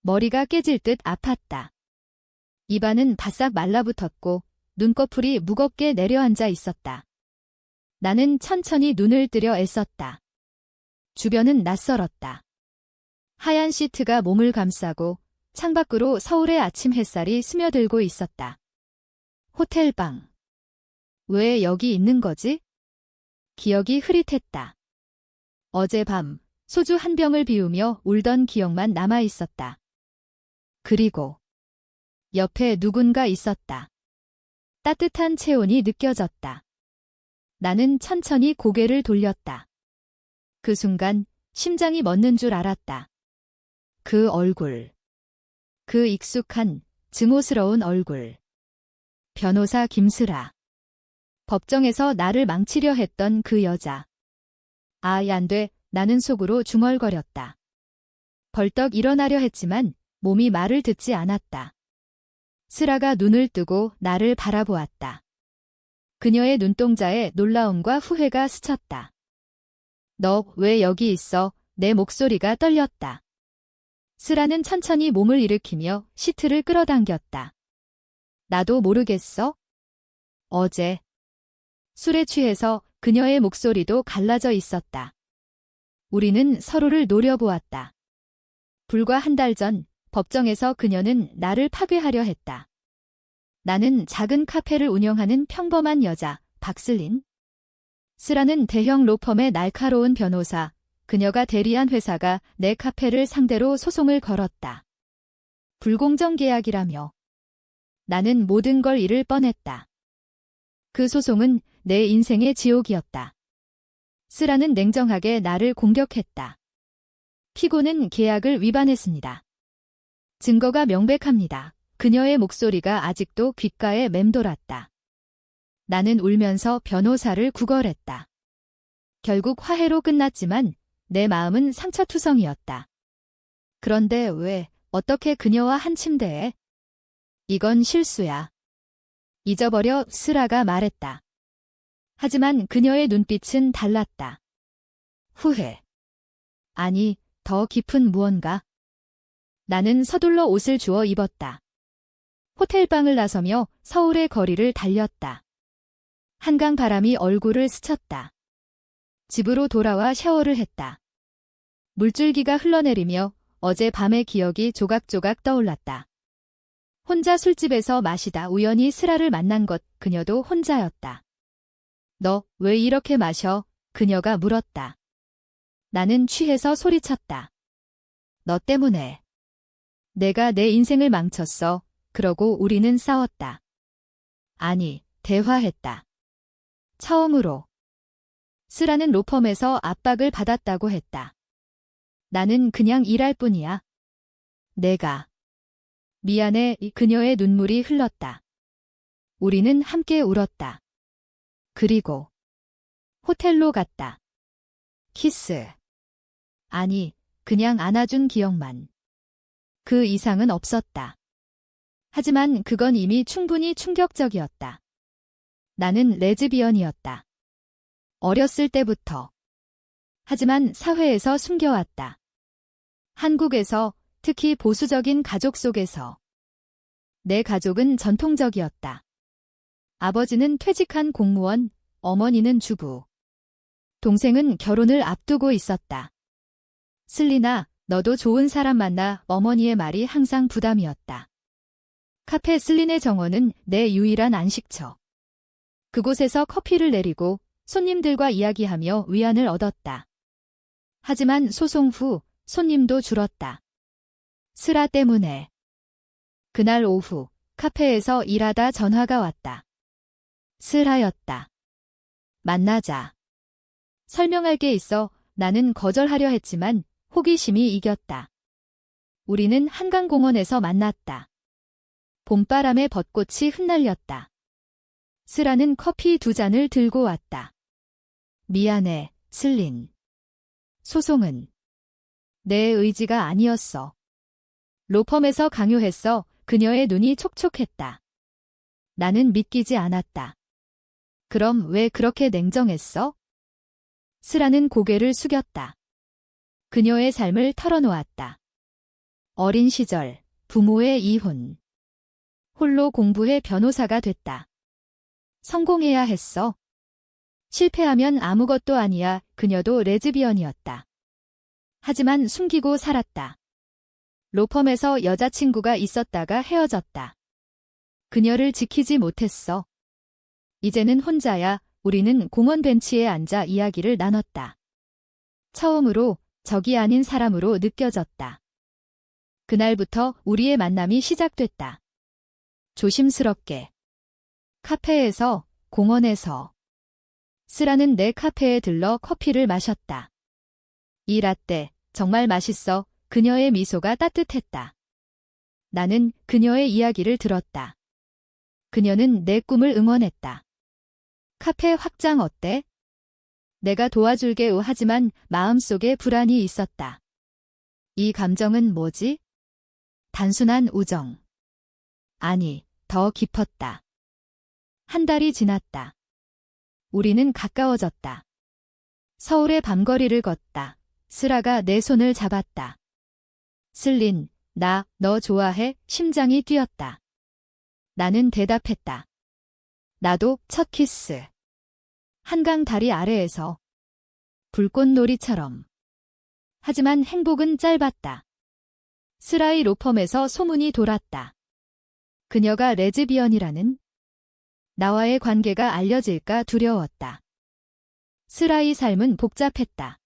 머리가 깨질 듯 아팠다. 입안은 바싹 말라붙었고 눈꺼풀이 무겁게 내려앉아 있었다. 나는 천천히 눈을 뜨려 애썼다. 주변은 낯설었다. 하얀 시트가 몸을 감싸고 창밖으로 서울의 아침 햇살이 스며들고 있었다. 호텔방. 왜 여기 있는 거지? 기억이 흐릿했다. 어젯밤 소주 한 병을 비우며 울던 기억만 남아 있었다. 그리고 옆에 누군가 있었다. 따뜻한 체온이 느껴졌다. 나는 천천히 고개를 돌렸다. 그 순간 심장이 멎는 줄 알았다. 그 얼굴. 그 익숙한, 증오스러운 얼굴. 변호사 김슬아. 법정에서 나를 망치려 했던 그 여자. 아이 안 돼, 나는 속으로 중얼거렸다. 벌떡 일어나려 했지만 몸이 말을 듣지 않았다. 슬아가 눈을 뜨고 나를 바라보았다. 그녀의 눈동자에 놀라움과 후회가 스쳤다. 너 왜 여기 있어? 내 목소리가 떨렸다. 슬아는 천천히 몸을 일으키며 시트를 끌어당겼다. 나도 모르겠어? 어제. 술에 취해서 그녀의 목소리도 갈라져 있었다. 우리는 서로를 노려보았다. 불과 한 달 전 법정에서 그녀는 나를 파괴하려 했다. 나는 작은 카페를 운영하는 평범한 여자, 박슬린. 슬아는 대형 로펌의 날카로운 변호사, 그녀가 대리한 회사가 내 카페를 상대로 소송을 걸었다. 불공정 계약이라며. 나는 모든 걸 잃을 뻔했다. 그 소송은 내 인생의 지옥이었다. 슬아는 냉정하게 나를 공격했다. 피고는 계약을 위반했습니다. 증거가 명백합니다. 그녀의 목소리가 아직도 귓가에 맴돌았다. 나는 울면서 변호사를 구걸했다. 결국 화해로 끝났지만 내 마음은 상처투성이었다. 그런데 왜, 어떻게 그녀와 한 침대에? 이건 실수야. 잊어버려, 슬아가 말했다. 하지만 그녀의 눈빛은 달랐다. 후회. 아니, 더 깊은 무언가. 나는 서둘러 옷을 주워 입었다. 호텔방을 나서며 서울의 거리를 달렸다. 한강 바람이 얼굴을 스쳤다. 집으로 돌아와 샤워를 했다. 물줄기가 흘러내리며 어제 밤의 기억이 조각조각 떠올랐다. 혼자 술집에서 마시다 우연히 슬아를 만난 것, 그녀도 혼자였다. 너 왜 이렇게 마셔? 그녀가 물었다. 나는 취해서 소리쳤다. 너 때문에. 내가 내 인생을 망쳤어. 그러고 우리는 싸웠다. 아니, 대화했다. 처음으로. 슬아는 로펌에서 압박을 받았다고 했다. 나는 그냥 일할 뿐이야. 내가. 미안해. 그녀의 눈물이 흘렀다. 우리는 함께 울었다. 그리고 호텔로 갔다. 키스. 아니, 그냥 안아준 기억만. 그 이상은 없었다. 하지만 그건 이미 충분히 충격적이었다. 나는 레즈비언이었다. 어렸을 때부터. 하지만 사회에서 숨겨왔다. 한국에서, 특히 보수적인 가족 속에서. 내 가족은 전통적이었다. 아버지는 퇴직한 공무원, 어머니는 주부. 동생은 결혼을 앞두고 있었다. 슬리나, 너도 좋은 사람 만나. 어머니의 말이 항상 부담이었다. 카페 슬린의 정원은 내 유일한 안식처. 그곳에서 커피를 내리고 손님들과 이야기하며 위안을 얻었다. 하지만 소송 후 손님도 줄었다. 슬아 때문에. 그날 오후 카페에서 일하다 전화가 왔다. 슬아였다. 만나자. 설명할 게 있어. 나는 거절하려 했지만 호기심이 이겼다. 우리는 한강공원에서 만났다. 봄바람에 벚꽃이 흩날렸다. 슬아는 커피 2잔을 들고 왔다. 미안해, 슬린. 소송은 내 의지가 아니었어. 로펌에서 강요했어. 그녀의 눈이 촉촉했다. 나는 믿기지 않았다. 그럼 왜 그렇게 냉정했어? 슬아는 고개를 숙였다. 그녀의 삶을 털어놓았다. 어린 시절, 부모의 이혼. 홀로 공부해 변호사가 됐다. 성공해야 했어. 실패하면 아무것도 아니야. 그녀도 레즈비언이었다. 하지만 숨기고 살았다. 로펌에서 여자친구가 있었다가 헤어졌다. 그녀를 지키지 못했어. 이제는 혼자야. 우리는 공원 벤치에 앉아 이야기를 나눴다. 처음으로 적이 아닌 사람으로 느껴졌다. 그날부터 우리의 만남이 시작됐다. 조심스럽게. 카페에서, 공원에서. 스라는 내 카페에 들러 커피를 마셨다. 이 라떼, 정말 맛있어. 그녀의 미소가 따뜻했다. 나는 그녀의 이야기를 들었다. 그녀는 내 꿈을 응원했다. 카페 확장 어때? 내가 도와줄게요. 하지만 마음속에 불안이 있었다. 이 감정은 뭐지? 단순한 우정. 아니, 더 깊었다. 한 달이 지났다. 우리는 가까워졌다. 서울의 밤거리를 걷다. 스라가 내 손을 잡았다. 슬린, 너 좋아해? 심장이 뛰었다. 나는 대답했다. 나도. 첫 키스. 한강 다리 아래에서. 불꽃놀이처럼. 하지만 행복은 짧았다. 스라의 로펌에서 소문이 돌았다. 그녀가 레즈비언이라는. 나와의 관계가 알려질까 두려웠다. 스라의 삶은 복잡했다.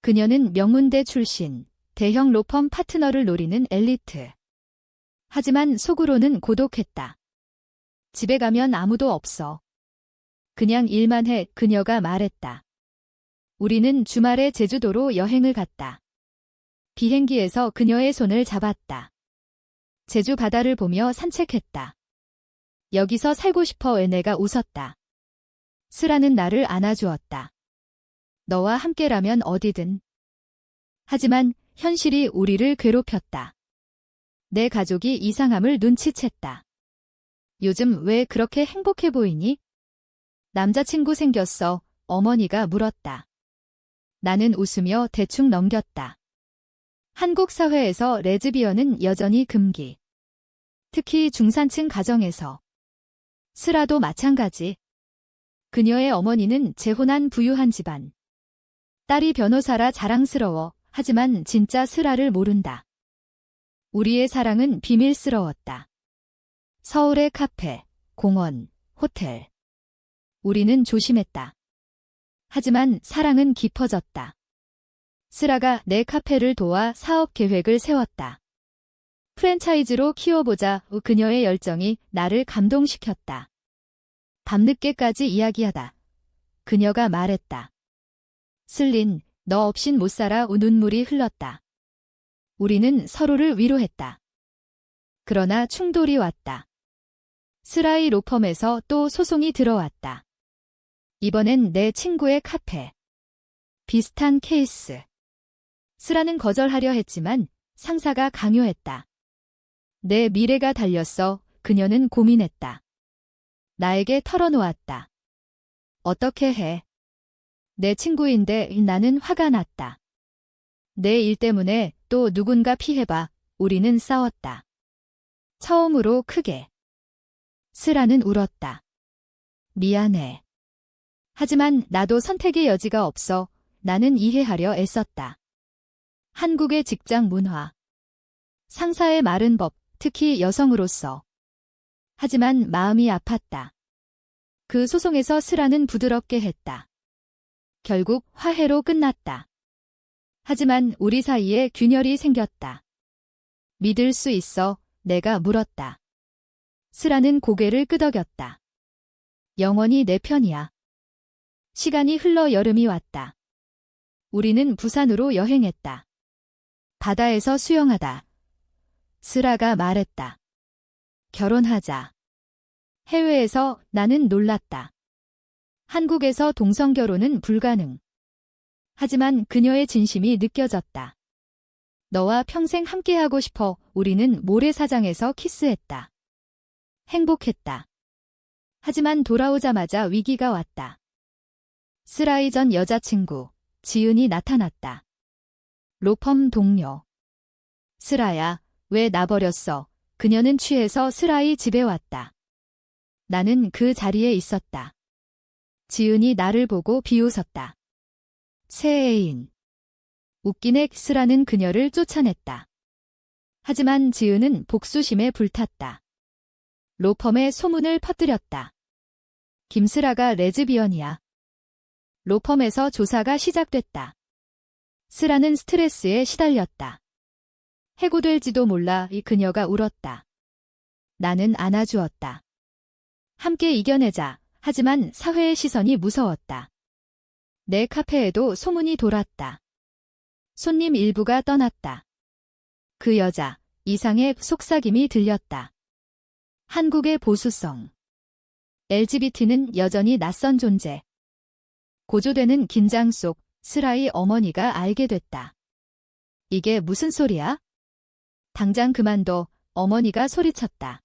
그녀는 명문대 출신, 대형 로펌 파트너를 노리는 엘리트. 하지만 속으로는 고독했다. 집에 가면 아무도 없어. 그냥 일만 해. 그녀가 말했다. 우리는 주말에 제주도로 여행을 갔다. 비행기에서 그녀의 손을 잡았다. 제주 바다를 보며 산책했다. 여기서 살고 싶어. 내가 웃었다. 스라는 나를 안아주었다. 너와 함께라면 어디든. 하지만 현실이 우리를 괴롭혔다. 내 가족이 이상함을 눈치챘다. 요즘 왜 그렇게 행복해 보이니? 남자친구 생겼어. 어머니가 물었다. 나는 웃으며 대충 넘겼다. 한국 사회에서 레즈비언은 여전히 금기. 특히 중산층 가정에서. 스라도 마찬가지. 그녀의 어머니는 재혼한 부유한 집안. 딸이 변호사라 자랑스러워. 하지만 진짜 스라를 모른다. 우리의 사랑은 비밀스러웠다. 서울의 카페, 공원, 호텔. 우리는 조심했다. 하지만 사랑은 깊어졌다. 스라가 내 카페를 도와 사업 계획을 세웠다. 프랜차이즈로 키워보자. 그녀의 열정이 나를 감동시켰다. 밤늦게까지 이야기하다. 그녀가 말했다. 슬린, 너 없인 못 살아. 눈물이 흘렀다. 우리는 서로를 위로했다. 그러나 충돌이 왔다. 스라의 로펌에서 또 소송이 들어왔다. 이번엔 내 친구의 카페. 비슷한 케이스. 스라는 거절하려 했지만 상사가 강요했다. 내 미래가 달렸어. 그녀는 고민했다. 나에게 털어놓았다. 어떻게 해? 내 친구인데. 나는 화가 났다. 내 일 때문에 또 누군가 피해봐. 우리는 싸웠다. 처음으로 크게. 스라는 울었다. 미안해. 하지만 나도 선택의 여지가 없어. 나는 이해하려 애썼다. 한국의 직장 문화. 상사의 마른 법, 특히 여성으로서. 하지만 마음이 아팠다. 그 소송에서 스라는 부드럽게 했다. 결국 화해로 끝났다. 하지만 우리 사이에 균열이 생겼다. 믿을 수 있어? 내가 물었다. 스라는 고개를 끄덕였다. 영원히 내 편이야. 시간이 흘러 여름이 왔다. 우리는 부산으로 여행했다. 바다에서 수영하다. 스라가 말했다. 결혼하자. 해외에서 나는 놀랐다. 한국에서 동성결혼은 불가능. 하지만 그녀의 진심이 느껴졌다. 너와 평생 함께하고 싶어. 우리는 모래사장에서 키스했다. 행복했다. 하지만 돌아오자마자 위기가 왔다. 스라의 전 여자친구, 지은이 나타났다. 로펌 동료. 슬아야, 왜 나 버렸어? 그녀는 취해서 슬아의 집에 왔다. 나는 그 자리에 있었다. 지은이 나를 보고 비웃었다. 새 애인. 웃기네. 슬아는 그녀를 쫓아냈다. 하지만 지은은 복수심에 불탔다. 로펌에 소문을 퍼뜨렸다. 김슬아가 레즈비언이야. 로펌에서 조사가 시작됐다. 슬아는 스트레스에 시달렸다. 해고될지도 몰라. 이 그녀가 울었다. 나는 안아주었다. 함께 이겨내자. 하지만 사회의 시선이 무서웠다. 내 카페에도 소문이 돌았다. 손님 일부가 떠났다. 그 여자, 이상의 속삭임이 들렸다. 한국의 보수성. LGBT는 여전히 낯선 존재. 고조되는 긴장 속 슬아의 어머니가 알게 됐다. 이게 무슨 소리야? 당장 그만둬. 어머니가 소리쳤다.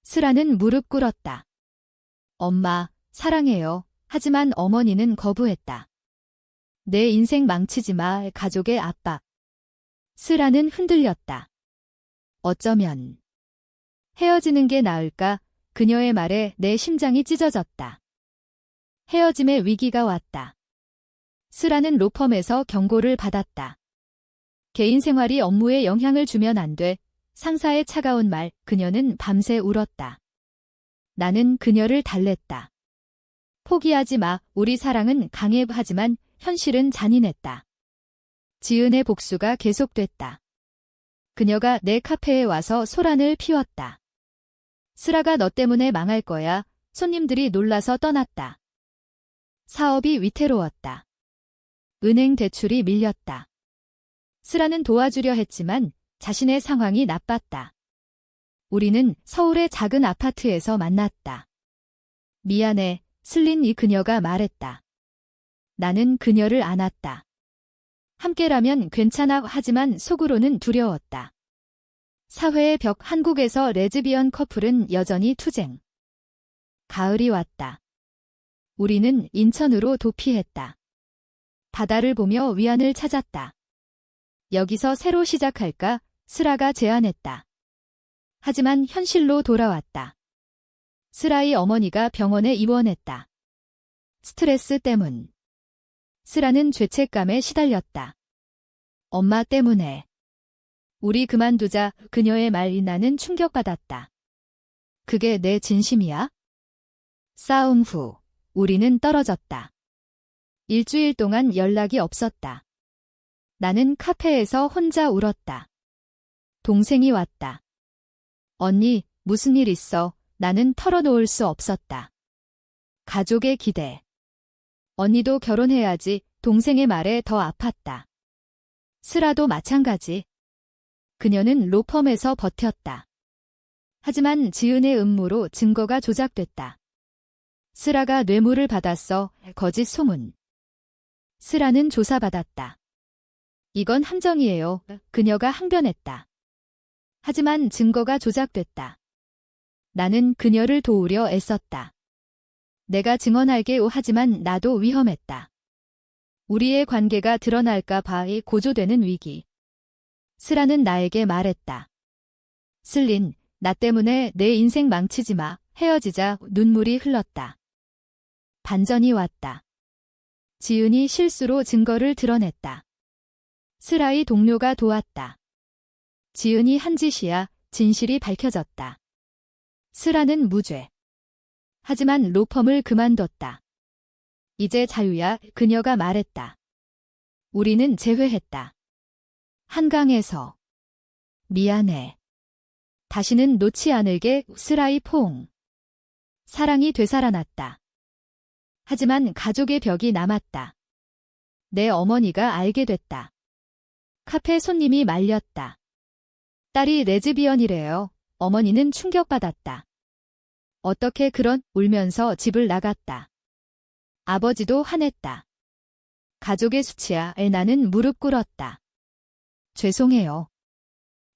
슬아는 무릎 꿇었다. 엄마, 사랑해요. 하지만 어머니는 거부했다. 내 인생 망치지 마. 가족의 압박. 슬아는 흔들렸다. 어쩌면 헤어지는 게 나을까? 그녀의 말에 내 심장이 찢어졌다. 헤어짐의 위기가 왔다. 슬아는 로펌에서 경고를 받았다. 개인 생활이 업무에 영향을 주면 안 돼. 상사의 차가운 말. 그녀는 밤새 울었다. 나는 그녀를 달랬다. 포기하지 마. 우리 사랑은 강해. 하지만 현실은 잔인했다. 지은의 복수가 계속됐다. 그녀가 내 카페에 와서 소란을 피웠다. 슬아가 너 때문에 망할 거야. 손님들이 놀라서 떠났다. 사업이 위태로웠다. 은행 대출이 밀렸다. 슬아는 도와주려 했지만 자신의 상황이 나빴다. 우리는 서울의 작은 아파트에서 만났다. 미안해, 슬린. 이 그녀가 말했다. 나는 그녀를 안았다. 함께라면 괜찮아. 하지만 속으로는 두려웠다. 사회의 벽. 한국에서 레즈비언 커플은 여전히 투쟁. 가을이 왔다. 우리는 인천으로 도피했다. 바다를 보며 위안을 찾았다. 여기서 새로 시작할까? 슬아가 제안했다. 하지만 현실로 돌아왔다. 슬아의 어머니가 병원에 입원했다. 스트레스 때문. 슬아는 죄책감에 시달렸다. 엄마 때문에. 우리 그만두자. 그녀의 말이 나는 충격받았다. 그게 내 진심이야? 싸움 후 우리는 떨어졌다. 일주일 동안 연락이 없었다. 나는 카페에서 혼자 울었다. 동생이 왔다. 언니, 무슨 일 있어? 나는 털어놓을 수 없었다. 가족의 기대. 언니도 결혼해야지. 동생의 말에 더 아팠다. 슬아도 마찬가지. 그녀는 로펌에서 버텼다. 하지만 지은의 음모로 증거가 조작됐다. 슬아가 뇌물을 받았어. 거짓 소문. 슬아는 조사받았다. 이건 함정이에요. 그녀가 항변했다. 하지만 증거가 조작됐다. 나는 그녀를 도우려 애썼다. 내가 증언할게. 하지만 나도 위험했다. 우리의 관계가 드러날까 봐의 고조되는 위기. 슬아는 나에게 말했다. 슬린, 나 때문에 내 인생 망치지 마. 헤어지자. 눈물이 흘렀다. 반전이 왔다. 지은이 실수로 증거를 드러냈다. 슬아의 동료가 도왔다. 지은이 한 짓이야. 진실이 밝혀졌다. 슬아는 무죄. 하지만 로펌을 그만뒀다. 이제 자유야. 그녀가 말했다. 우리는 재회했다. 한강에서. 미안해. 다시는 놓지 않을게. 슬아의 포옹. 사랑이 되살아났다. 하지만 가족의 벽이 남았다. 내 어머니가 알게 됐다. 카페 손님이 말렸다. 딸이 레즈비언이래요. 어머니는 충격받았다. 어떻게 그런? 울면서 집을 나갔다. 아버지도 화냈다. 가족의 수치야. 나는 무릎 꿇었다. 죄송해요.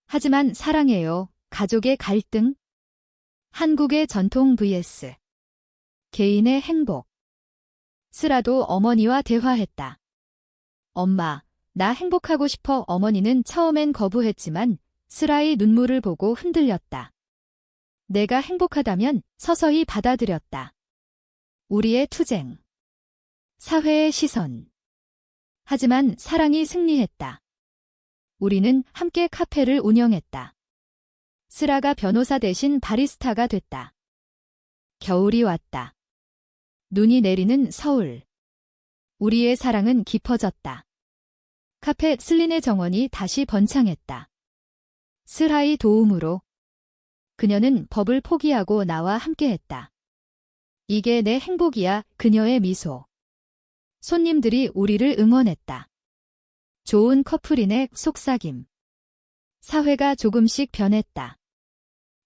하지만 사랑해요. 가족의 갈등. 한국의 전통 vs 개인의 행복. 슬아도 어머니와 대화했다. 엄마, 나 행복하고 싶어. 어머니는 처음엔 거부했지만 슬아의 눈물을 보고 흔들렸다. 내가 행복하다면 서서히 받아들였다. 우리의 투쟁. 사회의 시선. 하지만 사랑이 승리했다. 우리는 함께 카페를 운영했다. 슬아가 변호사 대신 바리스타가 됐다. 겨울이 왔다. 눈이 내리는 서울. 우리의 사랑은 깊어졌다. 카페 슬린의 정원이 다시 번창했다. 슬아의 도움으로 그녀는 법을 포기하고 나와 함께했다. 이게 내 행복이야. 그녀의 미소. 손님들이 우리를 응원했다. 좋은 커플인의 속삭임. 사회가 조금씩 변했다.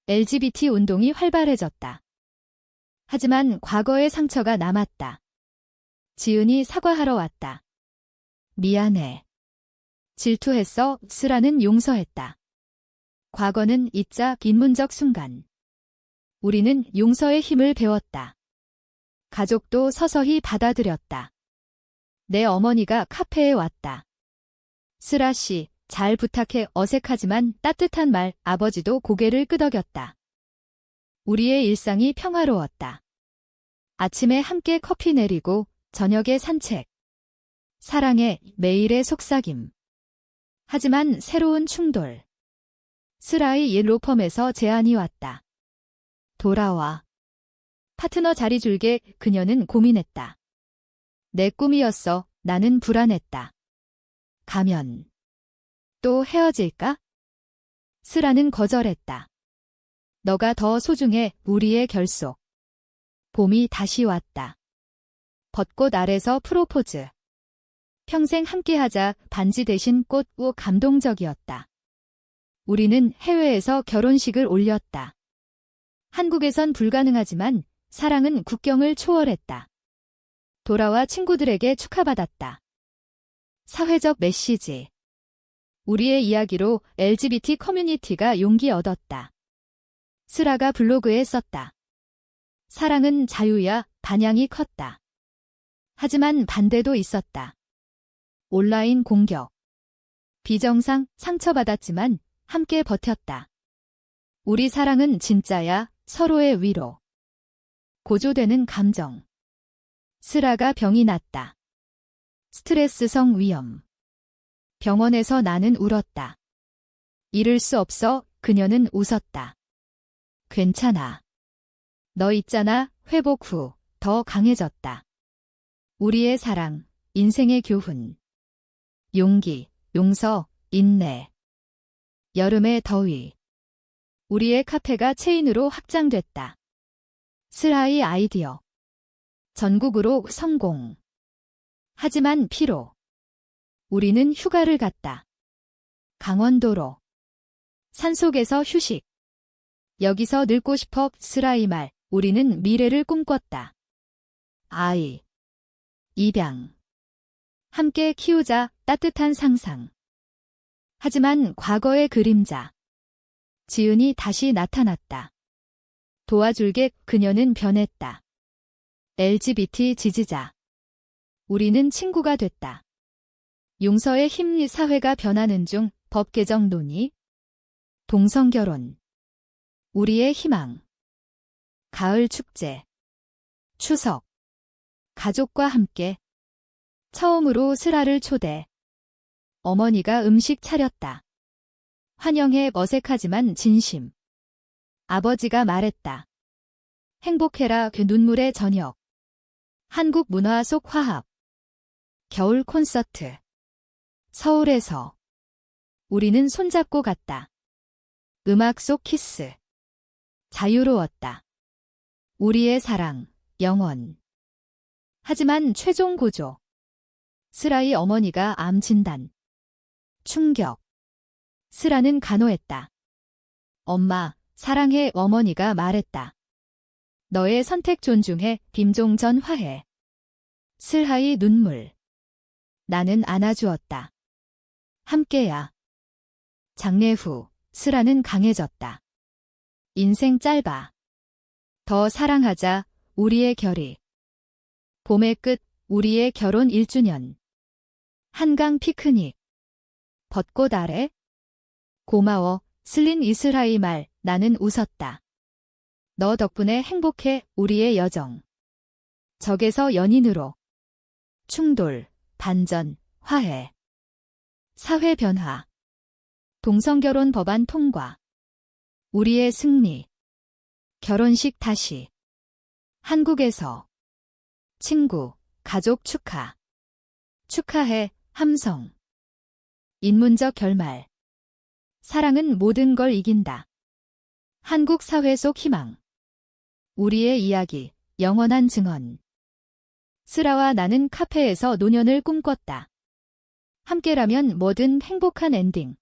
LGBT 운동이 활발해졌다. 하지만 과거의 상처가 남았다. 지은이 사과하러 왔다. 미안해. 질투했어. 슬아는 용서했다. 과거는 잊자. 인문적 순간. 우리는 용서의 힘을 배웠다. 가족도 서서히 받아들였다. 내 어머니가 카페에 왔다. 슬아 씨, 잘 부탁해. 어색하지만 따뜻한 말. 아버지도 고개를 끄덕였다. 우리의 일상이 평화로웠다. 아침에 함께 커피 내리고 저녁에 산책. 사랑해. 매일의 속삭임. 하지만 새로운 충돌. 슬아의 옛 로펌에서 제안이 왔다. 돌아와. 파트너 자리 줄게. 그녀는 고민했다. 내 꿈이었어. 나는 불안했다. 가면 또 헤어질까? 슬아는 거절했다. 너가 더 소중해. 우리의 결속. 봄이 다시 왔다. 벚꽃 아래서 프로포즈. 평생 함께하자. 반지 대신 꽃. 감동적이었다. 우리는 해외에서 결혼식을 올렸다. 한국에선 불가능하지만 사랑은 국경을 초월했다. 돌아와 친구들에게 축하받았다. 사회적 메시지. 우리의 이야기로 LGBT 커뮤니티가 용기 얻었다. 슬아가 블로그에 썼다. 사랑은 자유야. 반향이 컸다. 하지만 반대도 있었다. 온라인 공격. 비정상. 상처받았지만 함께 버텼다. 우리 사랑은 진짜야. 서로의 위로. 고조되는 감정. 슬아가 병이 났다. 스트레스성 위염. 병원에서 나는 울었다. 잃을 수 없어. 그녀는 웃었다. 괜찮아. 너 있잖아. 회복 후 더 강해졌다. 우리의 사랑, 인생의 교훈. 용기, 용서, 인내. 여름의 더위. 우리의 카페가 체인으로 확장됐다. 슬아의 아이디어. 전국으로 성공. 하지만 피로. 우리는 휴가를 갔다. 강원도로. 산속에서 휴식. 여기서 늙고 싶어. 슬아의 말. 우리는 미래를 꿈꿨다. 아이. 입양. 함께 키우자. 따뜻한 상상. 하지만 과거의 그림자. 지은이 다시 나타났다. 도와줄게. 그녀는 변했다. LGBT 지지자. 우리는 친구가 됐다. 용서의 힘. 사회가 변하는 중. 법 개정 논의. 동성결혼. 우리의 희망. 가을 축제. 추석. 가족과 함께. 처음으로 슬아를 초대. 어머니가 음식 차렸다. 환영해. 어색하지만 진심. 아버지가 말했다. 행복해라. 그 눈물의 저녁. 한국 문화 속 화합. 겨울 콘서트. 서울에서. 우리는 손잡고 갔다. 음악 속 키스. 자유로웠다. 우리의 사랑, 영원. 하지만 최종 고조. 슬아의 어머니가 암 진단. 충격. 슬아는 간호했다. 엄마, 사랑해. 어머니가 말했다. 너의 선택 존중해. 김종전 화해. 슬아의 눈물. 나는 안아주었다. 함께야. 장례 후 슬아는 강해졌다. 인생 짧아. 더 사랑하자. 우리의 결의. 봄의 끝. 우리의 결혼 1주년. 한강 피크닉. 벚꽃 아래. 고마워, 슬린 이스라의 말. 나는 웃었다. 너 덕분에 행복해, 우리의 여정. 적에서 연인으로. 충돌, 반전, 화해. 사회 변화. 동성결혼 법안 통과. 우리의 승리. 결혼식 다시. 한국에서. 친구, 가족 축하. 축하해, 함성. 인문적 결말. 사랑은 모든 걸 이긴다. 한국 사회 속 희망. 우리의 이야기, 영원한 증언. 슬아와 나는 카페에서 노년을 꿈꿨다. 함께라면 뭐든 행복한 엔딩.